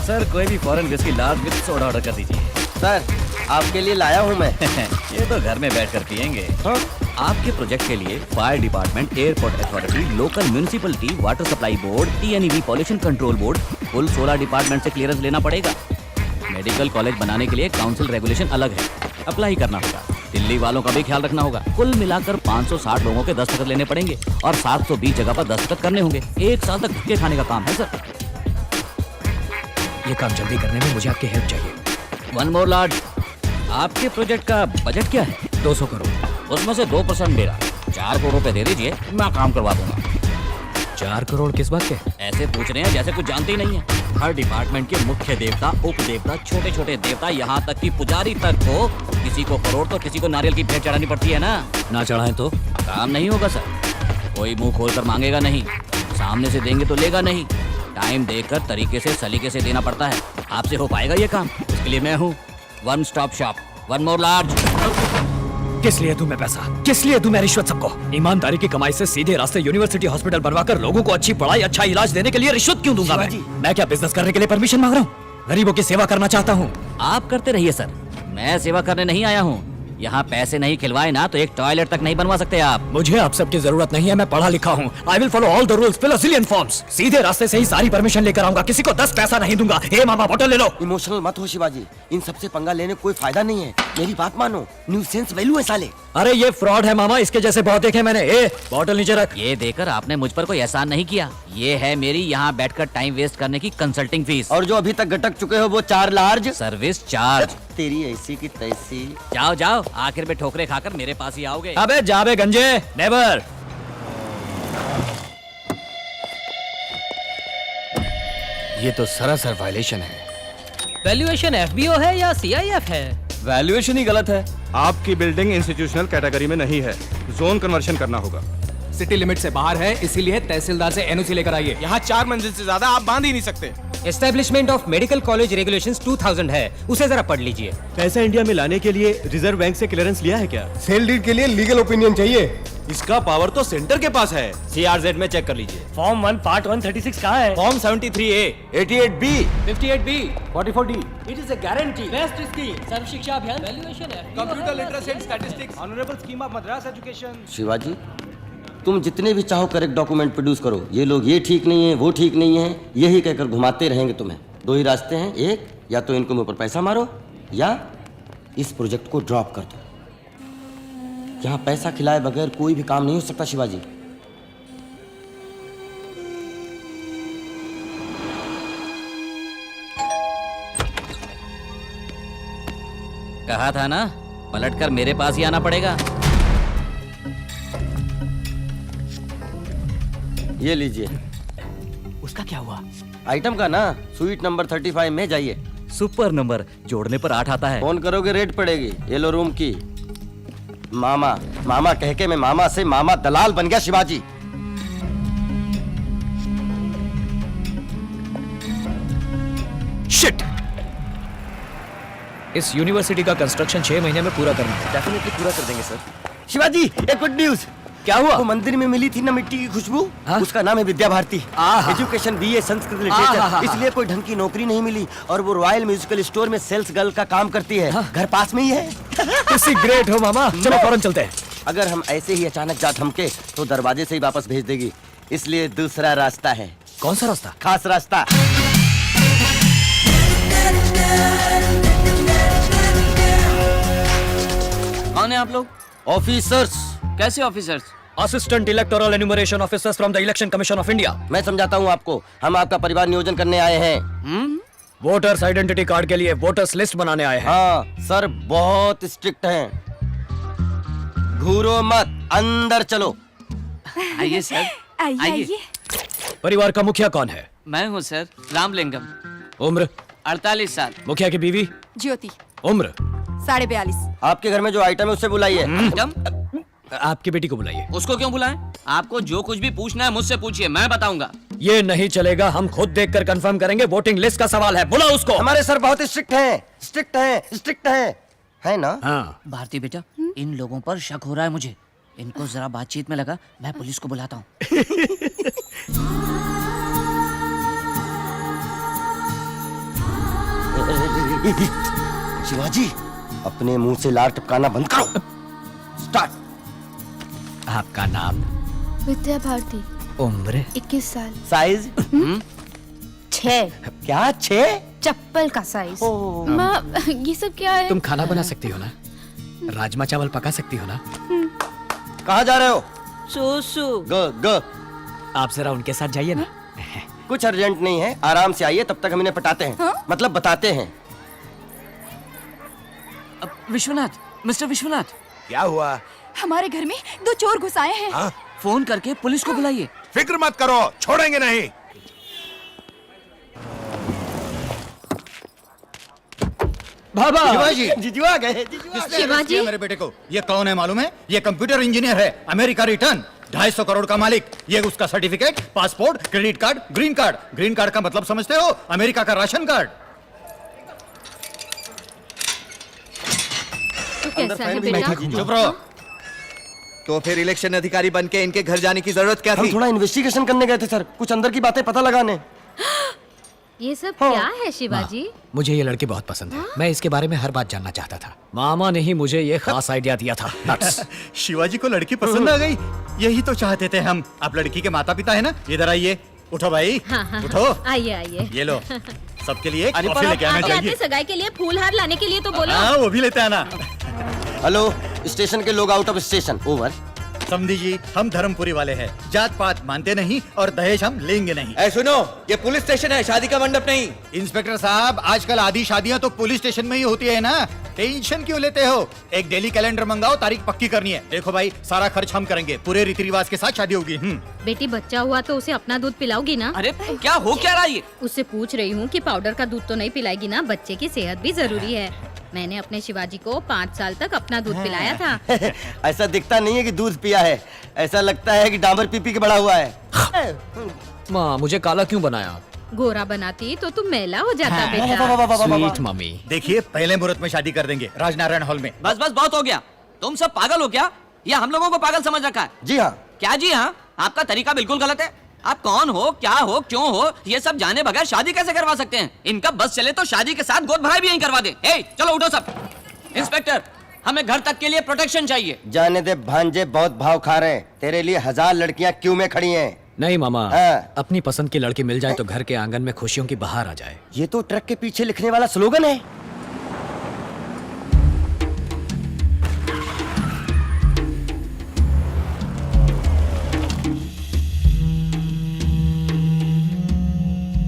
Sir कोई भी foreign whisky large with soda order कर दीजिए। सर आपके लिए लाया हूँ मैं। ये तो घर में बैठकर पियेंगे। हाँ? आपके प्रोजेक्ट के लिए fire department, airport authority, local municipality, water supply board, TNEB pollution control board, कुल 16 डिपार्टमेंट से क्लियरेंस लेना पड़ेगा। मेडिकल कॉलेज बनाने के लिए काउंसिल रेगुलेशन अलग है, अप्लाई करना होगा। दिल्ली वालों का भी ख्याल रखना होगा। कुल मिलाकर 560 लोगों के दस्तखत लेने पड़ेंगे और 720 जगह पर दस्तखत करने होंगे। 1 साल तक धक्के खाने का काम है सर। ये काम जल्दी करने में मुझे आपकी हेल्प चाहिए। वन मोर लॉर्ड, आपके प्रोजेक्ट का बजट क्या है? 200 करोड़। उसमें से 2% मेरा। 4 करोड़ रुपए दे दीजिए, मैं काम करवा दूंगा। 4 करोड़ किस बात के? ऐसे पूछ रहे हैं जैसे कुछ जानते ही नहीं है। हर डिपार्टमेंट के मुख्य देवता, उप देवता, छोटे छोटे देवता, यहाँ तक कि पुजारी तक को किसी को करोड़ तो किसी को नारियल की भेंट चढ़ानी पड़ती है ना चढ़ाएं तो काम नहीं होगा सर। कोई मुंह खोलकर मांगेगा नहीं, सामने से देंगे तो लेगा नहीं। टाइम देकर तरीके से सलीके से देना पड़ता है। आपसे हो पाएगा ये काम? उसके लिए मैं हूँ। One stop shop, one more large. किस लिए दूं मैं पैसा? किस लिए दूं मैं रिश्वत सबको? ईमानदारी की कमाई से सीधे रास्ते यूनिवर्सिटी हॉस्पिटल बनवाकर लोगों को अच्छी पढ़ाई, अच्छा इलाज देने के लिए रिश्वत क्यों दूंगा मैं क्या बिजनेस करने के लिए परमिशन मांग रहा हूँ? गरीबों की सेवा करना चाहता हूँ। आप करते रहिए सर, मैं सेवा करने नहीं आया हूँ। यहाँ पैसे नहीं खिलवाए ना तो एक टॉयलेट तक नहीं बनवा सकते आप। मुझे आप सबकी जरूरत नहीं है, मैं पढ़ा लिखा हूँ। I will follow all the rules, fill a zillion forms. सीधे रास्ते से ही सारी परमिशन लेकर आऊंगा, किसी को 10 पैसा नहीं दूंगा। हे मामा बोतल ले लो। इमोशनल मत हो शिवाजी, इन सबसे पंगा लेने कोई फायदा नहीं है। मेरी बात मानो, न्यू सेंस वैल्यू है साले। अरे ये फ्रॉड है मामा, इसके जैसे बहुत देखे मैंने। ए बोतल नीचे रख। ये देकर आपने मुझ पर कोई एहसान नहीं किया। ये है मेरी यहाँ बैठकर टाइम वेस्ट करने की कंसल्टिंग फीस। और जो अभी तक गटक चुके हो वो 4 लार्ज सर्विस चार्ज। तेरी ऐसी की तैसी। जाओ जाओ, आखिर में ठोकरे खाकर मेरे पास ही आओगे। अबे जाबे गंजे, नेवर। ये तो सरासर वायलेशन है। वैल्यूएशन FBO है या CIF है? वैल्यूएशन ही गलत है। आपकी बिल्डिंग इंस्टीट्यूशनल कैटेगरी में नहीं है, जोन कन्वर्शन करना होगा। सिटी लिमिट से बाहर है, इसीलिए तहसीलदार से NOC लेकर आइए। यहाँ 4 मंजिल से ज्यादा आप बांध ही नहीं सकते। Establishment of medical college regulations 2000 है, उसे जरा पढ़ लीजिए। पैसा इंडिया में लाने के लिए रिजर्व बैंक से क्लियरेंस लिया है क्या? सेल डीड के लिए लीगल ओपिनियन चाहिए। इसका पावर तो सेंटर के पास है। CRZ में चेक कर लीजिए। फॉर्म 1 पार्ट 136 कहाँ है? Form 73A, 88B, 58B, 44D। It is a guarantee. Best scheme, Sarva Shiksha Abhiyan, valuation है, computer literacy and statistics. Honourable scheme of Madras education. Shivaji तुम जितने भी चाहो करेक्ट डॉक्यूमेंट प्रोड्यूस करो। ये लोग ये ठीक नहीं है, वो ठीक नहीं है, यही कहकर घुमाते रहेंगे तुम्हें। 2 ही रास्ते हैं, एक या तो इनको मुंह पर पैसा मारो या इस प्रोजेक्ट को ड्रॉप कर दो। यहाँ पैसा खिलाए बगैर कोई भी काम नहीं हो सकता शिवाजी। कहा था ना, पलटकर मेरे पास ही आना पड़ेगा। ये लीजिए। उसका क्या हुआ? आइटम का ना, स्वीट नंबर 35 में जाइए। सुपर नंबर, जोड़ने पर 8 आता है। फोन करोगे रेट पड़ेगी। ये लो रूम की। मामा मामा कह के मैं मामा से मामा दलाल बन गया शिवाजी। शिट! इस यूनिवर्सिटी का कंस्ट्रक्शन 6 महीने में पूरा करना है। डेफिनेटली पूरा कर देंगे सर। शिवाजी एक गुड न्यूज। क्या हुआ? वो मंदिर में मिली थी ना मिट्टी की खुशबू, उसका नाम है Vidya Bharati. Education BA Sanskrit literature, इसलिए कोई ढंग की नौकरी नहीं मिली और वो रॉयल म्यूजिकल स्टोर में सेल्स गर्ल का काम करती है। घर पास में ही है। किसी ग्रेट हो मामा, चलो फौरन चलते हैं। अगर हम ऐसे ही अचानक जा थमके तो दरवाजे से ही वापस भेज देगी, इसलिए दूसरा रास्ता है। कौन सा रास्ता? खास रास्ता। कौन है आप लोग? ऑफिसर्स। कैसे officers? Assistant electoral enumeration officers from the election commission of India. मैं समझाता हूँ आपको, हम आपका परिवार नियोजन करने आए हैं। वोटर्स आइडेंटिटी कार्ड के लिए वोटर्स लिस्ट बनाने आए हैं। हाँ सर, बहुत स्ट्रिक्ट हैं। घूरो मत, अंदर चलो। आइए सर, आइए। परिवार का मुखिया कौन है? मैं हूँ सर, रामलिंगम। उम्र? 48 साल। मुखिया की बीवी? ज्योति। उम्र? 42.5। आपके घर में जो आइटम है उससे बुलाइए। आपकी बेटी को बुलाइए। उसको क्यों बुलाएं? आपको जो कुछ भी पूछना है मुझसे पूछिए, मैं बताऊंगा। ये नहीं चलेगा, हम खुद देखकर कंफर्म करेंगे। वोटिंग लिस्ट का सवाल है, बुलाओ उसको। हमारे सर बहुत स्ट्रिक्ट हैं, स्ट्रिक्ट हैं, स्ट्रिक्ट हैं, है ना? हाँ। भारती बेटा, इन लोगों पर शक हो रहा है मुझे। इनको जरा बातचीत में लगा, मैं पुलिस को बुलाता हूँ। शिवाजी, अपने मुंह से लार टपकाना बंद करो। स्टार्ट। आपका नाम? विद्या भारती। उम्र? 21 साल। साइज? 6। क्या 6? चप्पल का साइज। माँ, ये सब क्या है? तुम खाना बना सकती हो ना? राजमा चावल पका सकती हो ना? कहाँ जा रहे हो? सुसु। ग। आप जरा उनके साथ जाइए ना। कुछ अर्जेंट नहीं है, आराम से आइए, तब तक हम इन्हें पटाते हैं। हाँ? मतलब बताते हैं। विश्वनाथ, मिस्टर विश्वनाथ, क्या हुआ? हमारे घर में 2 चोर घुस आए हैं। हाँ? फोन करके पुलिस को बुलाइए। फिक्र मत करो, छोड़ेंगे नहीं। बाबा, शिवाजी, जीजू आ गए। किसने arrest किया मेरे बेटे को? ये कौन है मालूम है? ये कंप्यूटर इंजीनियर है, अमेरिका रिटर्न, 250 करोड़ का मालिक। ये उसका certificate, passport, credit card, green card. Green card का मतलब समझते हो? अमेरिका का राशन कार्ड। कैसा है बेटा? चुप रहो। तो फिर इलेक्शन अधिकारी बन के इनके घर जाने की जरूरत क्या हम थी? थोड़ा इन्वेस्टिगेशन करने गए थे सर, कुछ अंदर की बातें पता लगाने। ये सब क्या है शिवाजी? मुझे ये लड़की बहुत पसंद है। मैं इसके बारे में हर बात जानना चाहता था। मामा ने ही मुझे ये खास आइडिया दिया था। Nuts। शिवाजी को लड़की पसंद आ गई, यही तो चाहते थे हम। आप लड़की के माता पिता है ना? इधर आइए। उठो भाई, उठो। आइए आइए। ये लो, सबके लिए अरे कॉफी पर लेके आना आते चाहिए। आते सगाई के लिए फूल हार लाने के लिए तो बोलो। हाँ, वो भी लेते आना। हेलो, स्टेशन के लोग आउट ऑफ स्टेशन। ओवर। समझी जी, हम धर्मपुरी वाले हैं, जात पात मानते नहीं और दहेज हम लेंगे नहीं। ऐ सुनो, ये पुलिस स्टेशन है, शादी का मंडप नहीं। इंस्पेक्टर साहब, आजकल आधी शादियां तो पुलिस स्टेशन में ही होती है ना, टेंशन क्यों लेते हो? एक डेली कैलेंडर मंगाओ, तारीख पक्की करनी है। देखो भाई, सारा खर्च हम करेंगे, पूरे रीति रिवाज के साथ शादी होगी। बेटी बच्चा हुआ तो उसे अपना दूध पिलाओगी ना? अरे क्या हो क्या रहा है ये? उससे पूछ रही हूँ कि पाउडर का दूध तो नहीं पिलाएगी ना? बच्चे की सेहत भी जरूरी है। मैंने अपने शिवाजी को 5 साल तक अपना दूध पिलाया था। ऐसा दिखता नहीं है कि दूध पिया है, ऐसा लगता है कि डामर पी के बड़ा हुआ है। माँ, मुझे काला क्यों बनाया? गोरा बनाती तो तुम मैला हो जाता बेटा। Sweet mummy. देखिए, पहले मुहूर्त में शादी कर देंगे, राजनारायण हॉल में। बस बस बहुत हो गया। तुम सब पागल हो क्या? या हम लोगों को पागल समझ रखा है? जी हाँ। क्या जी हाँ? आपका तरीका बिल्कुल गलत है। आप कौन हो, क्या हो, क्यों हो, ये सब जाने बगैर शादी कैसे करवा सकते हैं? इनका बस चले तो शादी के साथ गोद भराई भी यहीं करवा दे। ए, चलो उठो सब। इंस्पेक्टर, हमें घर तक के लिए प्रोटेक्शन चाहिए। जाने दे भांजे, बहुत भाव खा रहे हैं। तेरे लिए 1000 लड़कियां क्यों में खड़ी हैं। नहीं मामा, हाँ। अपनी पसंद की लड़की मिल जाए तो घर के आंगन में खुशियों की बहार आ जाए। ये तो ट्रक के पीछे लिखने वाला स्लोगन है।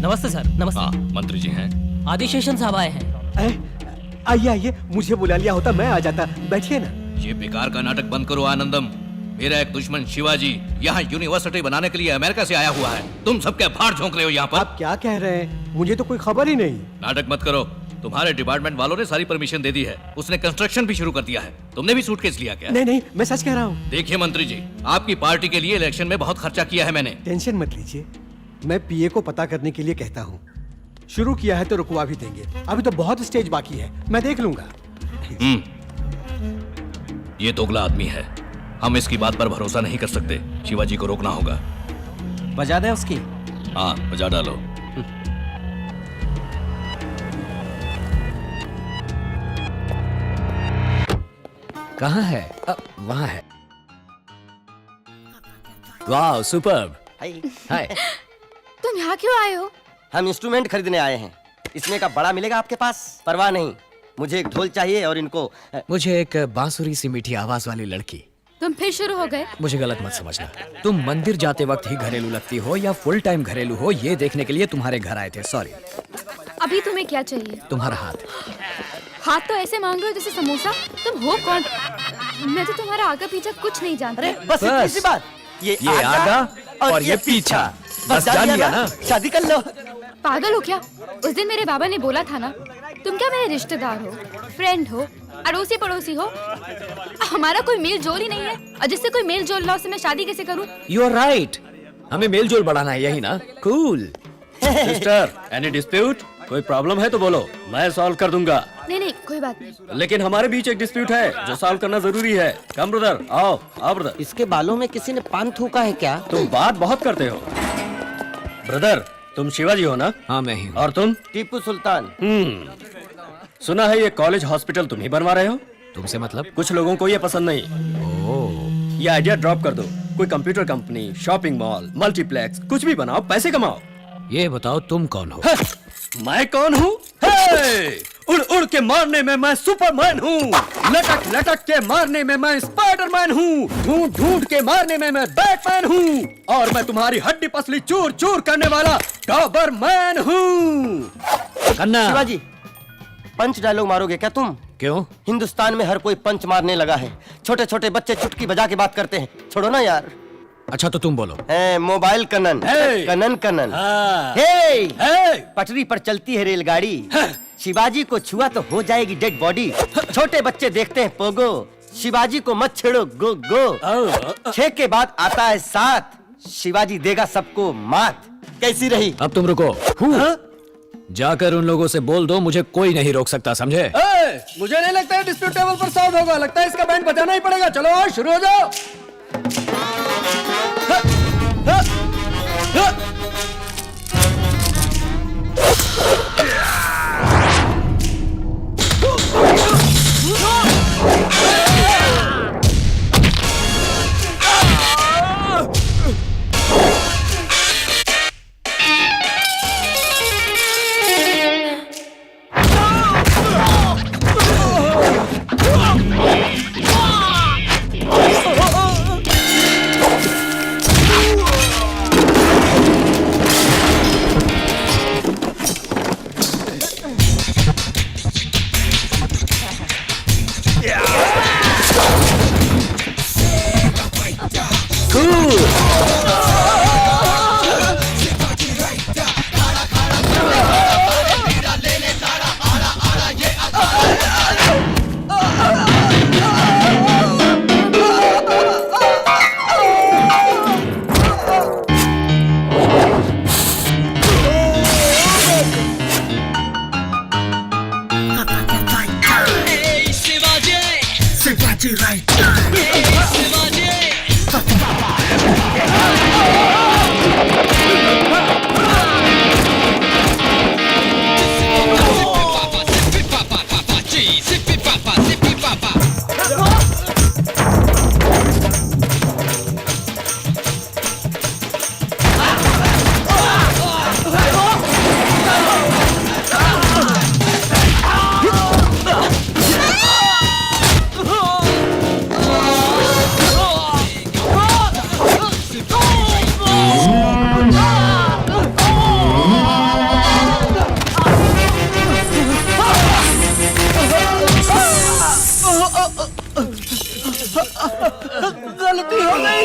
नमस्ते सर। नमस्ते। मंत्री जी हैं। आदिशेषन साहब आए हैं। आइए आइए, मुझे बुला लिया होता मैं आ जाता। बैठिए ना। ये बेकार का नाटक बंद करो आनंदम। मेरा एक दुश्मन शिवाजी यहाँ यूनिवर्सिटी बनाने के लिए अमेरिका से आया हुआ है। तुम सबके भाड़ झोंक रहे हो यहाँ पर। आप क्या कह रहे हैं? मुझे तो कोई खबर ही नहीं। नाटक मत करो। तुम्हारे डिपार्टमेंट वालों ने सारी परमिशन दे दी है। उसने कंस्ट्रक्शन भी शुरू कर दिया है। तुमने भी सूटकेस लिया क्या? नहीं नहीं, मैं सच कह रहा हूँ। देखिए मंत्री जी, आपकी पार्टी के लिए इलेक्शन में बहुत खर्चा किया है मैंने। टेंशन मत लीजिए, मैं पीए को पता करने के लिए कहता हूँ। शुरू किया है तो रुकवा भी देंगे। अभी तो बहुत स्टेज बाकी है, मैं देख लूंगा। ये दोगला आदमी है, हम इसकी बात पर भरोसा नहीं कर सकते। शिवाजी को रोकना होगा। बजा दे उसकी। हाँ, बजा डालो। कहाँ है? वहाँ है। वाह, सुपर्ब। हाय। तुम यहाँ क्यों आए हो? हम इंस्ट्रूमेंट खरीदने आए हैं। इसमें का बड़ा मिलेगा आपके पास? परवाह नहीं, मुझे एक ढोल चाहिए और इनको मुझे एक बांसुरी सी मीठी आवाज वाली लड़की। तुम फिर शुरू हो गए? मुझे गलत मत समझना। तुम मंदिर जाते वक्त ही घरेलू लगती हो या फुल टाइम घरेलू हो, ये देखने के लिए तुम्हारे घर आए थे। सॉरी। अभी तुम्हें क्या चाहिए? तुम्हारा हाथ। हाथ तो ऐसे मांग रहे हो जैसे समोसा। तुम हो कौन? मैं तो तुम्हारा आगे पीछे कुछ नहीं जानती। बस इतनी सी बात। ये आगा और ये पीछा। बस जान लिया ना? शादी कर लो। पागल हो क्या? उस दिन मेरे बाबा ने बोला था ना, तुम क्या मेरे रिश्तेदार हो, फ्रेंड हो, अड़ोसी पड़ोसी हो? हमारा कोई मेल जोल ही नहीं है, और जिससे कोई मेल जोल ना उससे मैं शादी कैसे करूं? You are right. हमें मेल जोल बढ़ाना है, यही ना? कूल। Sister, any dispute? कोई प्रॉब्लम है तो बोलो, मैं सॉल्व कर दूंगा। नहीं नहीं, कोई बात नहीं। लेकिन हमारे बीच एक डिस्प्यूट है जो सॉल्व करना जरूरी है। कम ब्रदर, आओ आओ ब्रदर। इसके बालों में किसी ने पान थूका है क्या? तुम बात बहुत करते हो। ब्रदर, तुम शिवाजी हो ना? हाँ, मैं ही हूँ। और तुम? टीपू सुल्तान। सुना है ये कॉलेज हॉस्पिटल तुम ही बनवा रहे हो। तुमसे मतलब? कुछ लोगों को ये पसंद नहीं। ये आइडिया ड्रॉप कर दो। कोई computer company, shopping mall, multiplex, कुछ भी बनाओ, पैसे कमाओ। ये बताओ तुम कौन हो? मैं कौन हूँ? उड़ उड़ के मारने में मैं सुपरमैन हूँ, लटक लटक के मारने में मैं स्पाइडरमैन हूँ, ढूंढ ढूंढ के मारने में मैं बैटमैन हूँ, और मैं तुम्हारी हड्डी पसली चूर चूर करने वाला डॉबरमैन हूँ। कन्ना, शिवाजी, पंच डायलॉग मारोगे क्या तुम? क्यों? हिंदुस्तान में हर कोई पंच मारने लगा है। छोटे छोटे बच्चे चुटकी बजा के बात करते हैं। छोड़ो ना यार। अच्छा तो तुम बोलो। मोबाइल कनन, कनन कनन। पटरी पर चलती है रेलगाड़ी, शिवाजी को छुआ तो हो जाएगी डेड बॉडी। छोटे बच्चे देखते हैं पोगो, शिवाजी को मत छेड़ो गो गो। 6 के बाद आता है 7, शिवाजी देगा सबको मात। कैसी रही? अब तुम रुको। जाकर उन लोगों से बोल दो मुझे कोई नहीं रोक सकता, समझे? मुझे नहीं लगता है डिस्प्यूट टेबल पर सॉल्व होगा, लगता है इसका बैंड बजाना ही पड़ेगा। चलो आओ, शुरू हो जाओ। गलती हो गई।